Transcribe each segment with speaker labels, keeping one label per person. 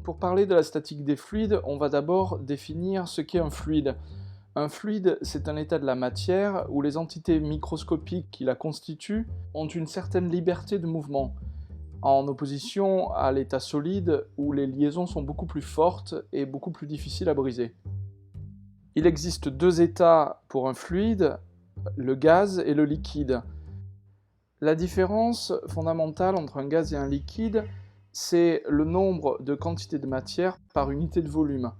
Speaker 1: Pour parler de la statique des fluides, on va d'abord définir ce qu'est un fluide. Un fluide, c'est un état de la matière où les entités microscopiques qui la constituent ont une certaine liberté de mouvement, en opposition à l'état solide où les liaisons sont beaucoup plus fortes et beaucoup plus difficiles à briser. Il existe deux états pour un fluide, le gaz et le liquide. La différence fondamentale entre un gaz et un liquide, c'est le nombre de quantités de matière par unité de volume.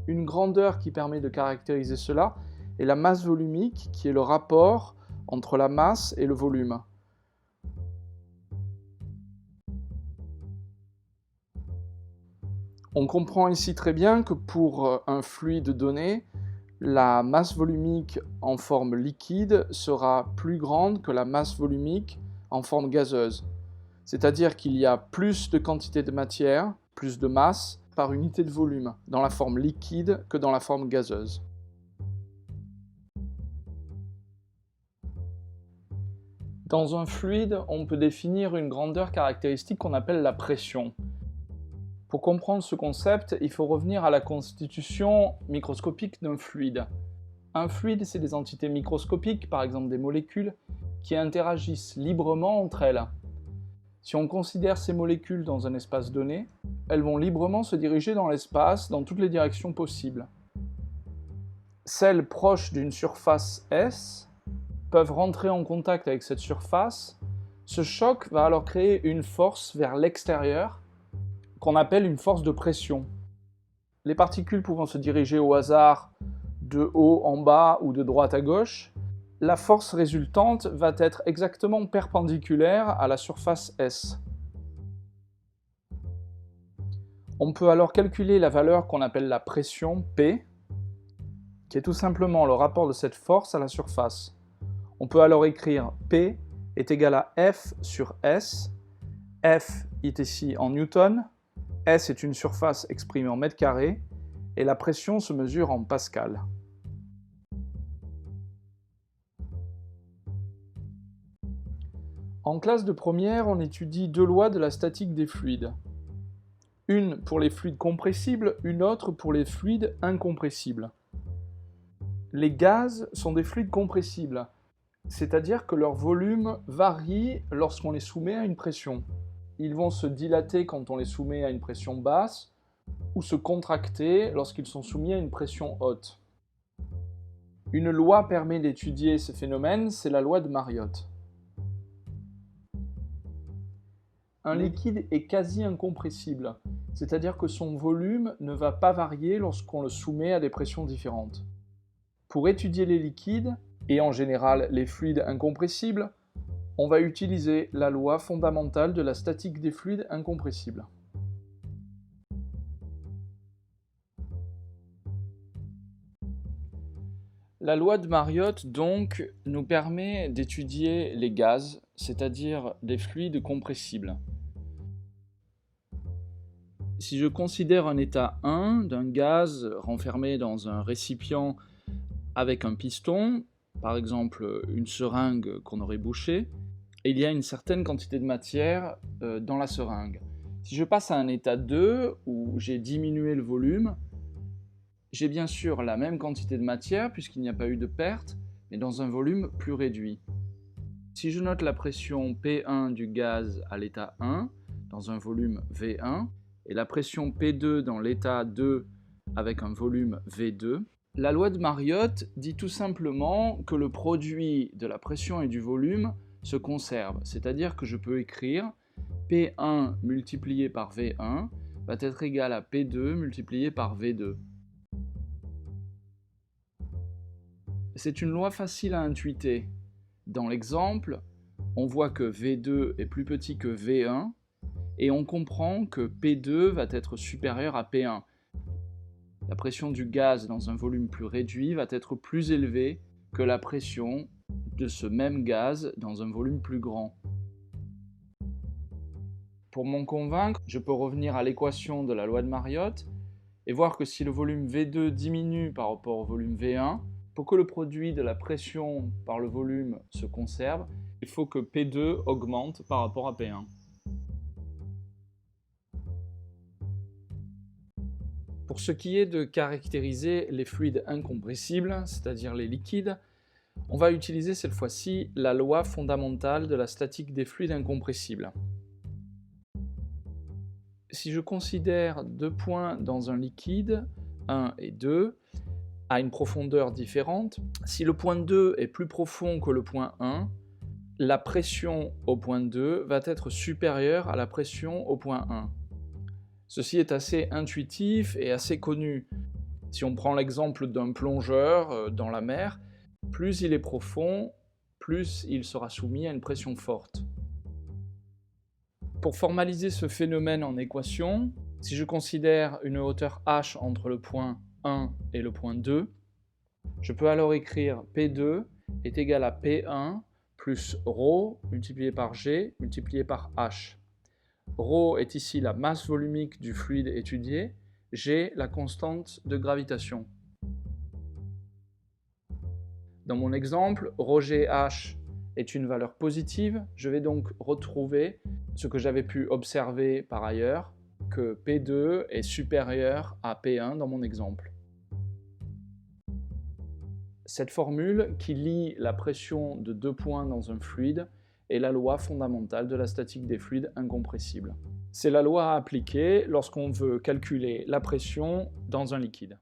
Speaker 1: Une grandeur qui permet de caractériser cela est la masse volumique, qui est le rapport entre la masse et le volume. On comprend ici très bien que pour un fluide donné, la masse volumique en forme liquide sera plus grande que la masse volumique en forme gazeuse. C'est-à-dire qu'il y a plus de quantité de matière, plus de masse, par unité de volume, dans la forme liquide que dans la forme gazeuse. Dans un fluide, on peut définir une grandeur caractéristique qu'on appelle la pression. Pour comprendre ce concept, il faut revenir à la constitution microscopique d'un fluide. Un fluide, c'est des entités microscopiques, par exemple des molécules, qui interagissent librement entre elles. Si on considère ces molécules dans un espace donné, elles vont librement se diriger dans l'espace dans toutes les directions possibles. Celles proches d'une surface S peuvent rentrer en contact avec cette surface. Ce choc va alors créer une force vers l'extérieur qu'on appelle une force de pression. Les particules pouvant se diriger au hasard de haut en bas ou de droite à gauche, la force résultante va être exactement perpendiculaire à la surface S. On peut alors calculer la valeur qu'on appelle la pression P, qui est tout simplement le rapport de cette force à la surface. On peut alors écrire P est égal à F sur S. F est ici en newton, S est une surface exprimée en mètres carrés, et la pression se mesure en pascal. En classe de première, on étudie deux lois de la statique des fluides. Une pour les fluides compressibles, une autre pour les fluides incompressibles. Les gaz sont des fluides compressibles, c'est-à-dire que leur volume varie lorsqu'on les soumet à une pression. Ils vont se dilater quand on les soumet à une pression basse, ou se contracter lorsqu'ils sont soumis à une pression haute. Une loi permet d'étudier ces phénomènes, c'est la loi de Mariotte. Un liquide est quasi incompressible, c'est-à-dire que son volume ne va pas varier lorsqu'on le soumet à des pressions différentes. Pour étudier les liquides, et en général les fluides incompressibles, on va utiliser la loi fondamentale de la statique des fluides incompressibles. La loi de Mariotte, donc, nous permet d'étudier les gaz, c'est-à-dire des fluides compressibles. Si je considère un état 1 d'un gaz renfermé dans un récipient avec un piston, par exemple une seringue qu'on aurait bouchée, il y a une certaine quantité de matière dans la seringue. Si je passe à un état 2 où j'ai diminué le volume, j'ai bien sûr la même quantité de matière puisqu'il n'y a pas eu de perte, mais dans un volume plus réduit. Si je note la pression P1 du gaz à l'état 1 dans un volume V1 et la pression P2 dans l'état 2 avec un volume V2, la loi de Mariotte dit tout simplement que le produit de la pression et du volume se conserve, c'est-à-dire que je peux écrire P1 multiplié par V1 va être égal à P2 multiplié par V2. C'est une loi facile à intuiter. Dans l'exemple, on voit que V2 est plus petit que V1 et on comprend que P2 va être supérieur à P1. La pression du gaz dans un volume plus réduit va être plus élevée que la pression de ce même gaz dans un volume plus grand. Pour m'en convaincre, je peux revenir à l'équation de la loi de Mariotte et voir que si le volume V2 diminue par rapport au volume V1, pour que le produit de la pression par le volume se conserve, il faut que P2 augmente par rapport à P1. Pour ce qui est de caractériser les fluides incompressibles, c'est-à-dire les liquides, on va utiliser cette fois-ci la loi fondamentale de la statique des fluides incompressibles. Si je considère deux points dans un liquide, 1 et 2, à une profondeur différente, si le point 2 est plus profond que le point 1, la pression au point 2 va être supérieure à la pression au point 1. Ceci est assez intuitif et assez connu. Si on prend l'exemple d'un plongeur dans la mer, plus il est profond, plus il sera soumis à une pression forte. Pour formaliser ce phénomène en équation, si je considère une hauteur h entre le point 1 et le point 2, je peux alors écrire P2 est égal à P1 plus ρ multiplié par G multiplié par H. Ρ est ici la masse volumique du fluide étudié, G la constante de gravitation. Dans mon exemple, ρGH est une valeur positive, je vais donc retrouver ce que j'avais pu observer par ailleurs, que P2 est supérieur à P1 dans mon exemple. Cette formule qui lie la pression de deux points dans un fluide est la loi fondamentale de la statique des fluides incompressibles. C'est la loi à appliquer lorsqu'on veut calculer la pression dans un liquide.